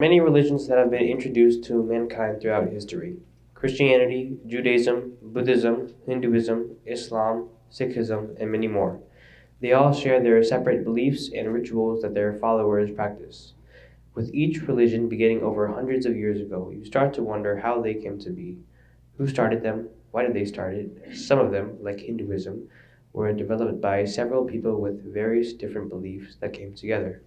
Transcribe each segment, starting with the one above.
Many religions that have been introduced to mankind throughout history: Christianity, Judaism, Buddhism, Hinduism, Islam, Sikhism, and many more. They all share their separate beliefs and rituals that their followers practice. With each religion beginning over hundreds of years ago, you start to wonder how they came to be. Who started them? Why did they start it? Some of them, like Hinduism, were developed by several people with various different beliefs that came together.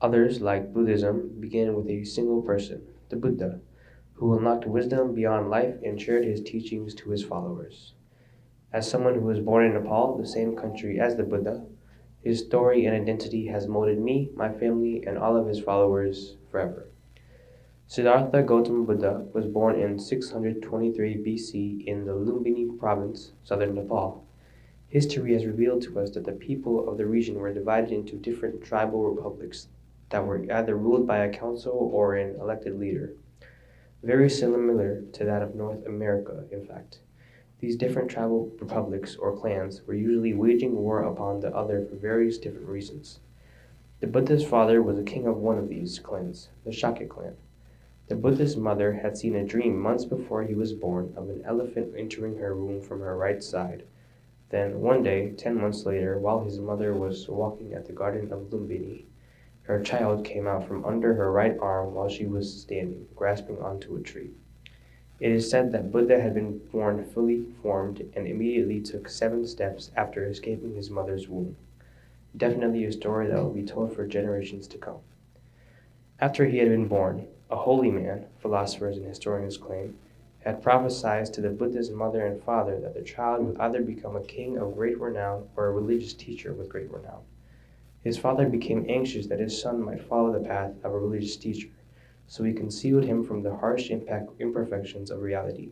Others, like Buddhism, began with a single person, the Buddha, who unlocked wisdom beyond life and shared his teachings to his followers. As someone who was born in Nepal, the same country as the Buddha, his story and identity has molded me, my family, and all of his followers forever. Siddhartha Gautama Buddha was born in 623 BC in the Lumbini province, southern Nepal. History has revealed to us that the people of the region were divided into different tribal republics that were either ruled by a council or an elected leader, very similar to that of North America, in fact. These different tribal republics or clans were usually waging war upon the other for various different reasons. The Buddha's father was a king of one of these clans, the Shakya clan. The Buddha's mother had seen a dream months before he was born of an elephant entering her womb from her right side. Then, one day, 10 months later, while his mother was walking at the garden of Lumbini, her child came out from under her right arm while she was standing, grasping onto a tree. It is said that Buddha had been born fully formed and immediately took 7 steps after escaping his mother's womb. Definitely a story that will be told for generations to come. After he had been born, a holy man, philosophers and historians claim, had prophesied to the Buddha's mother and father that the child would either become a king of great renown or a religious teacher with great renown. His father became anxious that his son might follow the path of a religious teacher, so he concealed him from the harsh imperfections of reality.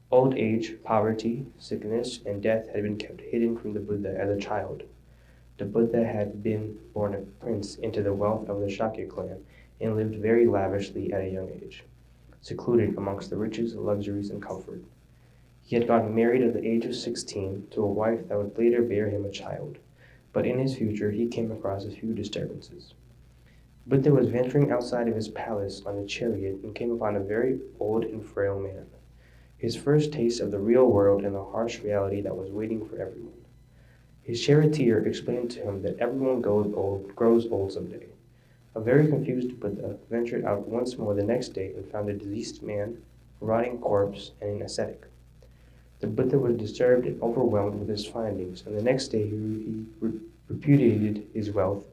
Old age, poverty, sickness, and death had been kept hidden from the Buddha as a child. The Buddha had been born a prince into the wealth of the Shakya clan and lived very lavishly at a young age, secluded amongst the riches, luxuries, and comfort. He had gotten married at the age of 16 to a wife that would later bear him a child, but in his future he came across a few disturbances. Buddha was venturing outside of his palace on a chariot and came upon a very old and frail man, his first taste of the real world and the harsh reality that was waiting for everyone. His charioteer explained to him that everyone grows old someday. A very confused Buddha ventured out once more the next day and found a diseased man, a rotting corpse, and an ascetic. The Buddha was disturbed and overwhelmed with his findings, and the next day he repudiated his wealth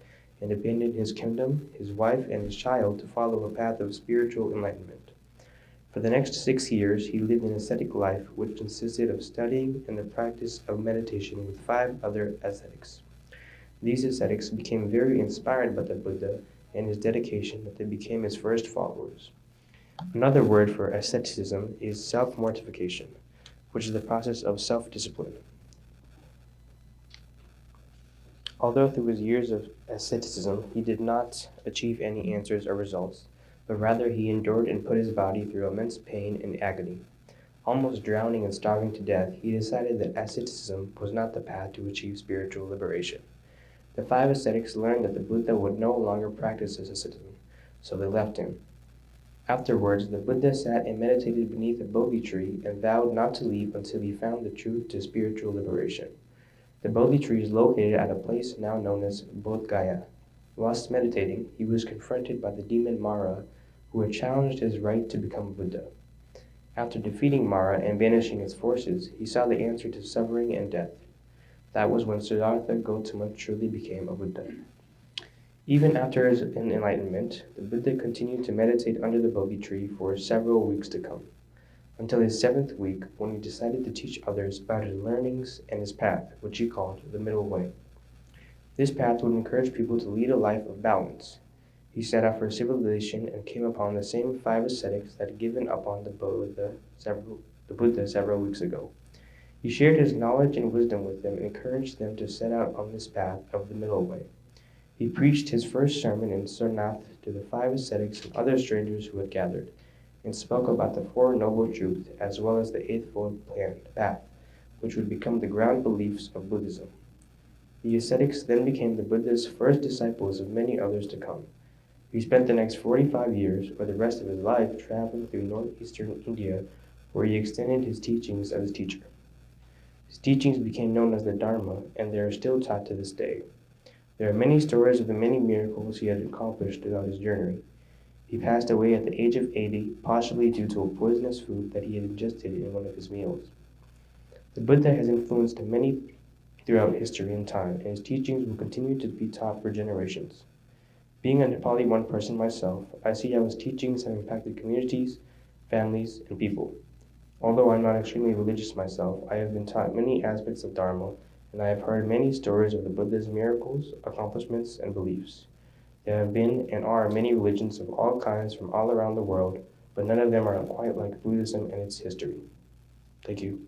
and abandoned his kingdom, his wife, and his child to follow a path of spiritual enlightenment. For the next 6 years, he lived an ascetic life which consisted of studying and the practice of meditation with 5 other ascetics. These ascetics became very inspired by the Buddha and his dedication that they became his first followers. Another word for asceticism is self-mortification, which is the process of self-discipline. Although through his years of asceticism he did not achieve any answers or results, but rather he endured and put his body through immense pain and agony. Almost drowning and starving to death, he decided that asceticism was not the path to achieve spiritual liberation. The 5 ascetics learned that the Buddha would no longer practice asceticism, so they left him. Afterwards, the Buddha sat and meditated beneath a Bodhi tree and vowed not to leave until he found the truth to spiritual liberation. The Bodhi tree is located at a place now known as Bodh Gaya. Whilst meditating, he was confronted by the demon Mara, who had challenged his right to become Buddha. After defeating Mara and banishing its forces, he saw the answer to suffering and death. That was when Siddhartha Gautama truly became a Buddha. Even after his enlightenment, the Buddha continued to meditate under the Bodhi tree for several weeks to come, until his 7th week, when he decided to teach others about his learnings and his path, which he called the Middle Way. This path would encourage people to lead a life of balance. He set out for civilization and came upon the same 5 ascetics that had given up on the Buddha several weeks ago. He shared his knowledge and wisdom with them and encouraged them to set out on this path of the Middle Way. He preached his first sermon in Sarnath to the 5 ascetics and other strangers who had gathered, and spoke about the 4 noble truths as well as the Eightfold Path, which would become the ground beliefs of Buddhism. The ascetics then became the Buddha's first disciples of many others to come. He spent the next 45 years, or the rest of his life, traveling through northeastern India, where he extended his teachings of his teacher. His teachings became known as the Dharma, and they are still taught to this day. There are many stories of the many miracles he had accomplished throughout his journey. He passed away at the age of 80, possibly due to a poisonous food that he had ingested in one of his meals. The Buddha has influenced many throughout history and time, and his teachings will continue to be taught for generations. Being a Nepali one person myself, I see how his teachings have impacted communities, families, and people. Although I'm not extremely religious myself, I have been taught many aspects of Dharma, and I have heard many stories of the Buddha's miracles, accomplishments, and beliefs. There have been and are many religions of all kinds from all around the world, but none of them are quite like Buddhism and its history. Thank you.